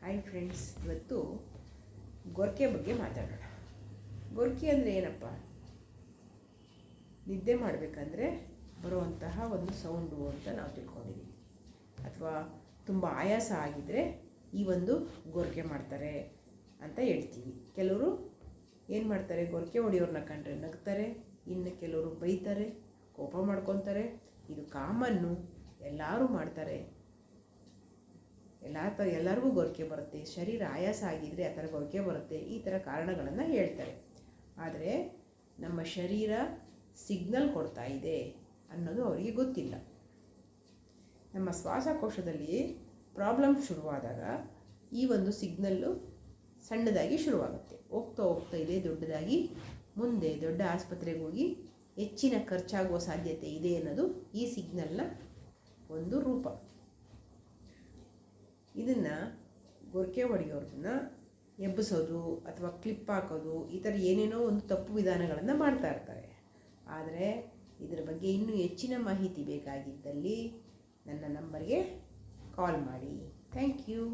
Hi friends, ಇವತ್ತು ಗೊರಕೆ ಬಗ್ಗೆ ಮಾತಾಡೋಣ. ಗೊರಕೆ ಅಂದರೆ ಏನಪ್ಪ? ನಿದ್ದೆ ಮಾಡಬೇಕಂದ್ರೆ ಬರುವಂತಹ ಒಂದು ಸೌಂಡು ಅಂತ ನಾವು ತಿಳ್ಕೊಂಡಿದ್ದೀವಿ. ಅಥವಾ ತುಂಬ ಆಯಾಸ ಆಗಿದ್ದರೆ ಈ ಒಂದು ಗೊರಕೆ ಮಾಡ್ತಾರೆ ಅಂತ ಹೇಳ್ತೀವಿ. ಕೆಲವರು ಏನು ಮಾಡ್ತಾರೆ, ಗೊರಕೆ ಹೊಡೆಯೋರನ್ನ ಕಂಡ್ರೆ ನಗ್ತಾರೆ, ಇನ್ನು ಕೆಲವರು ಬೈತಾರೆ, ಕೋಪ ಮಾಡ್ಕೊತಾರೆ. ಇದು ಕಾಮನ್ನು, ಎಲ್ಲರೂ ಮಾಡ್ತಾರೆ. ಎಲ್ಲರಿಗೂ ಗೊರಕೆ ಬರುತ್ತೆ. ಶರೀರ ಆಯಾಸ ಆಗಿದ್ದರೆ ಆ ಥರ ಗೊರಕೆ ಬರುತ್ತೆ. ಈ ಥರ ಕಾರಣಗಳನ್ನು ಹೇಳ್ತಾರೆ. ಆದರೆ ನಮ್ಮ ಶರೀರ ಸಿಗ್ನಲ್ ಕೊಡ್ತಾ ಇದೆ ಅನ್ನೋದು ಅವರಿಗೆ ಗೊತ್ತಿಲ್ಲ. ನಮ್ಮ ಶ್ವಾಸಕೋಶದಲ್ಲಿ ಪ್ರಾಬ್ಲಮ್ ಶುರುವಾದಾಗ ಈ ಒಂದು ಸಿಗ್ನಲ್ಲು ಸಣ್ಣದಾಗಿ ಶುರುವಾಗುತ್ತೆ. ಹೋಗ್ತಾ ಹೋಗ್ತಾ ಇದೆ ದೊಡ್ಡದಾಗಿ, ಮುಂದೆ ದೊಡ್ಡ ಆಸ್ಪತ್ರೆಗೆ ಹೋಗಿ ಹೆಚ್ಚಿನ ಖರ್ಚಾಗುವ ಸಾಧ್ಯತೆ ಇದೆ ಅನ್ನೋದು ಈ ಸಿಗ್ನಲ್ನ ಒಂದು ರೂಪ. ಇದನ್ನು ಗೊರಕೆ ಹೊಡೆಯೋರನ್ನ ಎಬ್ಬಿಸೋದು ಅಥವಾ ಕ್ಲಿಪ್ ಹಾಕೋದು, ಈ ಥರ ಏನೇನೋ ಒಂದು ತಪ್ಪು ವಿಧಾನಗಳನ್ನು ಮಾಡ್ತಾ ಇರ್ತಾರೆ. ಆದರೆ ಇದರ ಬಗ್ಗೆ ಇನ್ನೂ ಹೆಚ್ಚಿನ ಮಾಹಿತಿ ಬೇಕಾಗಿದ್ದಲ್ಲಿ ನನ್ನ ನಂಬರ್ಗೆ ಕಾಲ್ ಮಾಡಿ. Thank you.